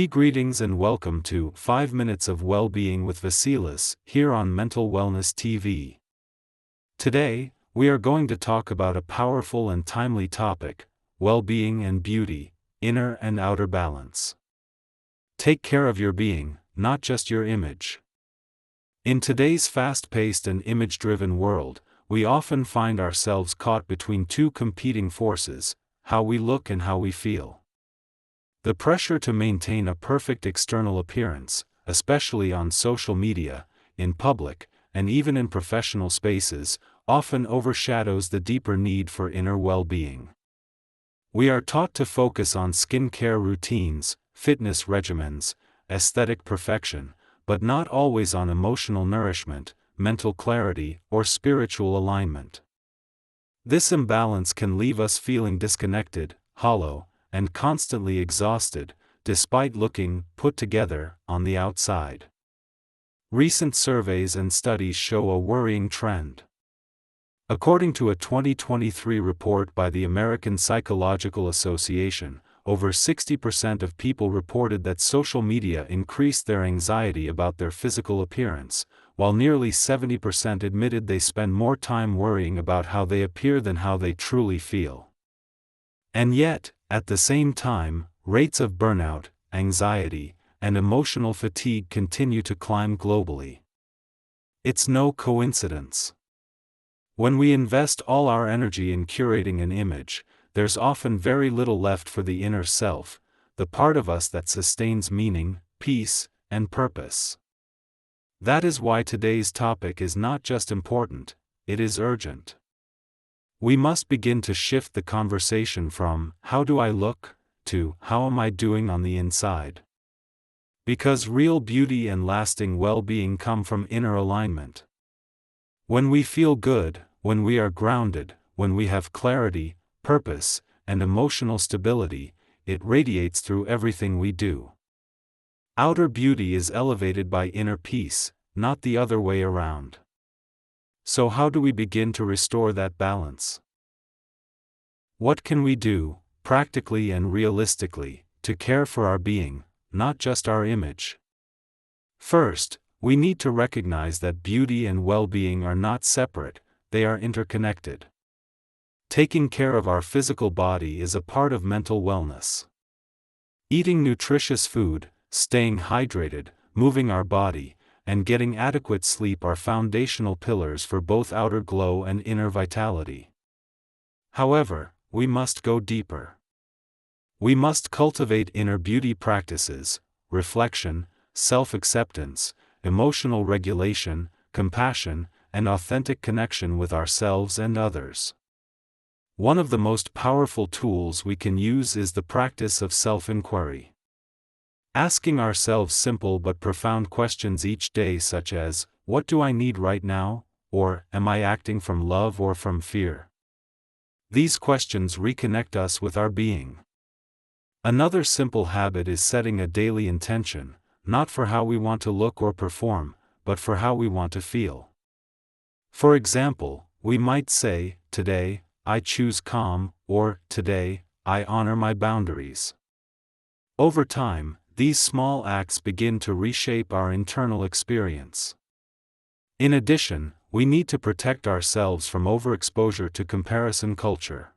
Greetings and welcome to 5 Minutes of Wellbeing with Vasilis, here on Mental Wellness TV. Today, we are going to talk about a powerful and timely topic: well-being and beauty, inner and outer balance. Take care of your being, not just your image. In today's fast-paced and image-driven world, we often find ourselves caught between two competing forces: how we look and how we feel. The pressure to maintain a perfect external appearance, especially on social media, in public, and even in professional spaces, often overshadows the deeper need for inner well-being. We are taught to focus on skincare routines, fitness regimens, aesthetic perfection, but not always on emotional nourishment, mental clarity, or spiritual alignment. This imbalance can leave us feeling disconnected, hollow, and constantly exhausted, despite looking put together on the outside. Recent surveys and studies show a worrying trend. According to a 2023 report by the American Psychological Association, over 60% of people reported that social media increased their anxiety about their physical appearance, while nearly 70% admitted they spend more time worrying about how they appear than how they truly feel. And yet, at the same time, rates of burnout, anxiety, and emotional fatigue continue to climb globally. It's no coincidence. When we invest all our energy in curating an image, there's often very little left for the inner self, the part of us that sustains meaning, peace, and purpose. That is why today's topic is not just important, it is urgent. We must begin to shift the conversation from "how do I look?" to "how am I doing on the inside?" Because real beauty and lasting well-being come from inner alignment. When we feel good, when we are grounded, when we have clarity, purpose, and emotional stability, it radiates through everything we do. Outer beauty is elevated by inner peace, not the other way around. So how do we begin to restore that balance? What can we do, practically and realistically, to care for our being, not just our image? First, we need to recognize that beauty and well-being are not separate, they are interconnected. Taking care of our physical body is a part of mental wellness. Eating nutritious food, staying hydrated, moving our body, and getting adequate sleep are foundational pillars for both outer glow and inner vitality. However, we must go deeper. We must cultivate inner beauty practices: reflection, self-acceptance, emotional regulation, compassion, and authentic connection with ourselves and others. One of the most powerful tools we can use is the practice of self-inquiry. Asking ourselves simple but profound questions each day, such as, "What do I need right now?" or "Am I acting from love or from fear?" These questions reconnect us with our being. Another simple habit is setting a daily intention, not for how we want to look or perform, but for how we want to feel. For example, we might say, "Today, I choose calm," or "Today, I honor my boundaries." Over time, these small acts begin to reshape our internal experience. In addition, we need to protect ourselves from overexposure to comparison culture.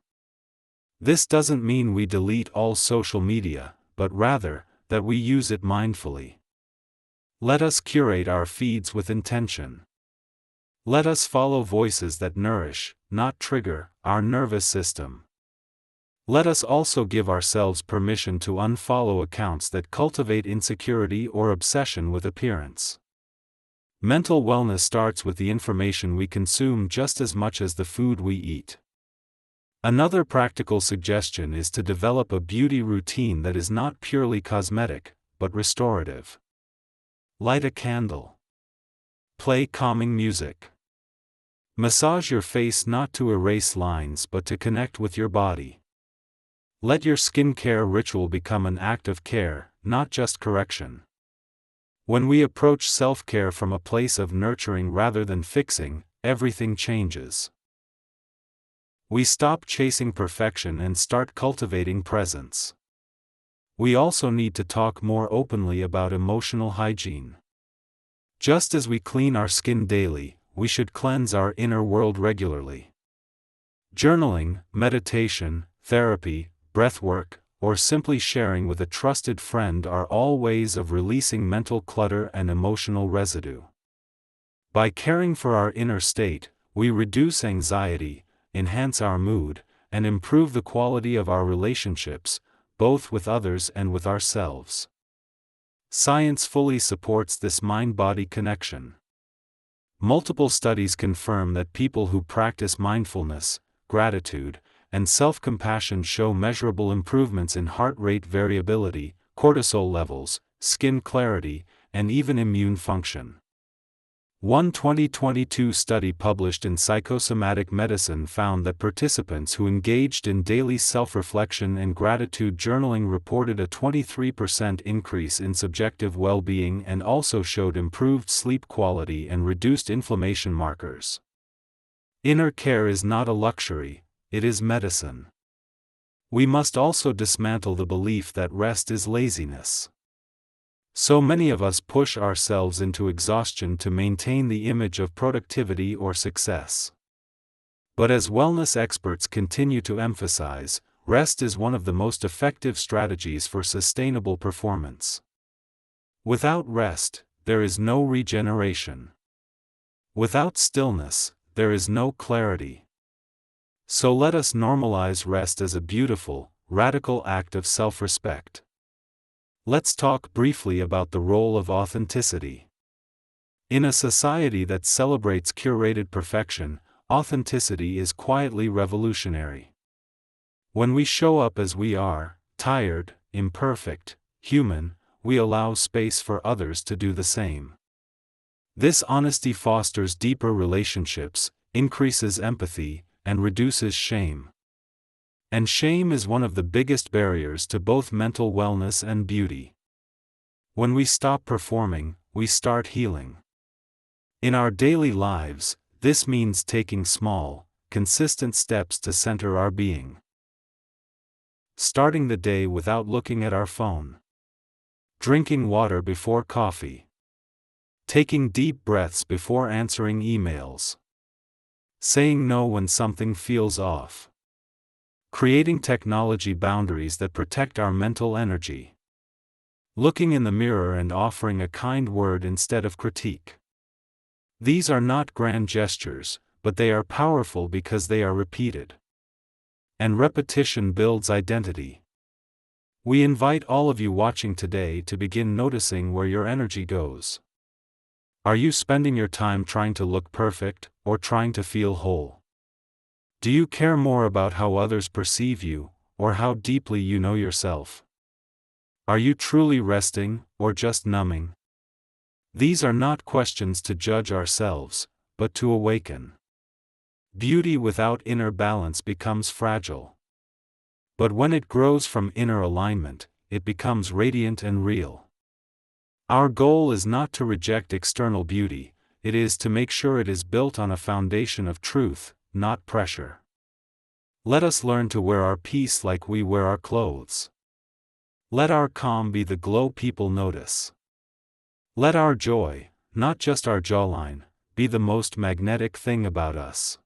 This doesn't mean we delete all social media, but rather, that we use it mindfully. Let us curate our feeds with intention. Let us follow voices that nourish, not trigger, our nervous system. Let us also give ourselves permission to unfollow accounts that cultivate insecurity or obsession with appearance. Mental wellness starts with the information we consume just as much as the food we eat. Another practical suggestion is to develop a beauty routine that is not purely cosmetic, but restorative. Light a candle. Play calming music. Massage your face not to erase lines but to connect with your body. Let your skincare ritual become an act of care, not just correction. When we approach self-care from a place of nurturing rather than fixing, everything changes. We stop chasing perfection and start cultivating presence. We also need to talk more openly about emotional hygiene. Just as we clean our skin daily, we should cleanse our inner world regularly. Journaling, meditation, therapy, breathwork, or simply sharing with a trusted friend are all ways of releasing mental clutter and emotional residue. By caring for our inner state, we reduce anxiety, enhance our mood, and improve the quality of our relationships, both with others and with ourselves. Science fully supports this mind-body connection. Multiple studies confirm that people who practice mindfulness, gratitude, and self-compassion show measurable improvements in heart rate variability, cortisol levels, skin clarity, and even immune function. One 2022 study published in Psychosomatic Medicine found that participants who engaged in daily self-reflection and gratitude journaling reported a 23% increase in subjective well-being and also showed improved sleep quality and reduced inflammation markers. Inner care is not a luxury, it is medicine. We must also dismantle the belief that rest is laziness. So many of us push ourselves into exhaustion to maintain the image of productivity or success. But as wellness experts continue to emphasize, rest is one of the most effective strategies for sustainable performance. Without rest, there is no regeneration. Without stillness, there is no clarity. So let us normalize rest as a beautiful, radical act of self-respect. Let's talk briefly about the role of authenticity. In a society that celebrates curated perfection, authenticity is quietly revolutionary. When we show up as we are, tired, imperfect, human, we allow space for others to do the same. This honesty fosters deeper relationships, increases empathy, and reduces shame. And shame is one of the biggest barriers to both mental wellness and beauty. When we stop performing, we start healing. In our daily lives, this means taking small, consistent steps to center our being. Starting the day without looking at our phone. Drinking water before coffee. Taking deep breaths before answering emails. Saying no when something feels off. Creating technology boundaries that protect our mental energy. Looking in the mirror and offering a kind word instead of critique. These are not grand gestures, but they are powerful because they are repeated. And repetition builds identity. We invite all of you watching today to begin noticing where your energy goes. Are you spending your time trying to look perfect, or trying to feel whole? Do you care more about how others perceive you, or how deeply you know yourself? Are you truly resting, or just numbing? These are not questions to judge ourselves, but to awaken. Beauty without inner balance becomes fragile. But when it grows from inner alignment, it becomes radiant and real. Our goal is not to reject external beauty, it is to make sure it is built on a foundation of truth, not pressure. Let us learn to wear our peace like we wear our clothes. Let our calm be the glow people notice. Let our joy, not just our jawline, be the most magnetic thing about us.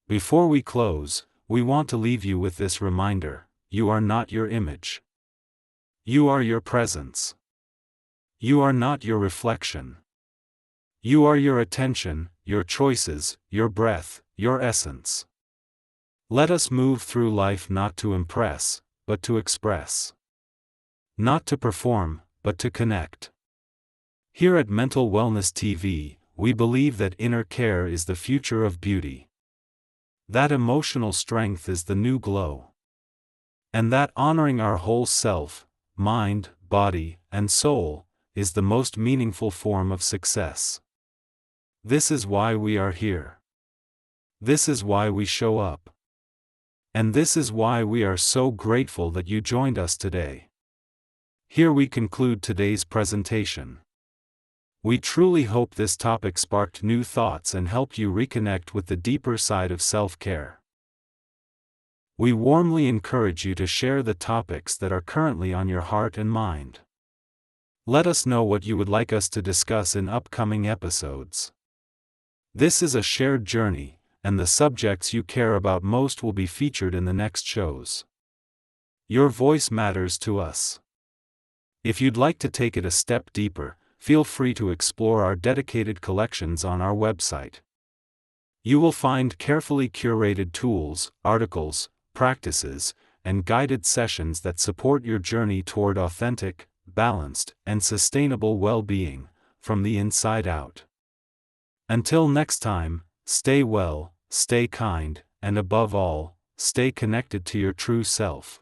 Before we close, we want to leave you with this reminder: you are not your image. You are your presence. You are not your reflection. You are your attention, your choices, your breath, your essence. Let us move through life not to impress, but to express. Not to perform, but to connect. Here at Mental Wellness TV, we believe that inner care is the future of beauty. That emotional strength is the new glow. And that honoring our whole self, mind, body, and soul, is the most meaningful form of success. This is why we are here. This is why we show up. And this is why we are so grateful that you joined us today. Here we conclude today's presentation. We truly hope this topic sparked new thoughts and helped you reconnect with the deeper side of self-care. We warmly encourage you to share the topics that are currently on your heart and mind. Let us know what you would like us to discuss in upcoming episodes. This is a shared journey, and the subjects you care about most will be featured in the next shows. Your voice matters to us. If you'd like to take it a step deeper, feel free to explore our dedicated collections on our website. You will find carefully curated tools, articles, practices, and guided sessions that support your journey toward authentic, balanced, and sustainable well-being, from the inside out. Until next time, stay well, stay kind, and above all, stay connected to your true self.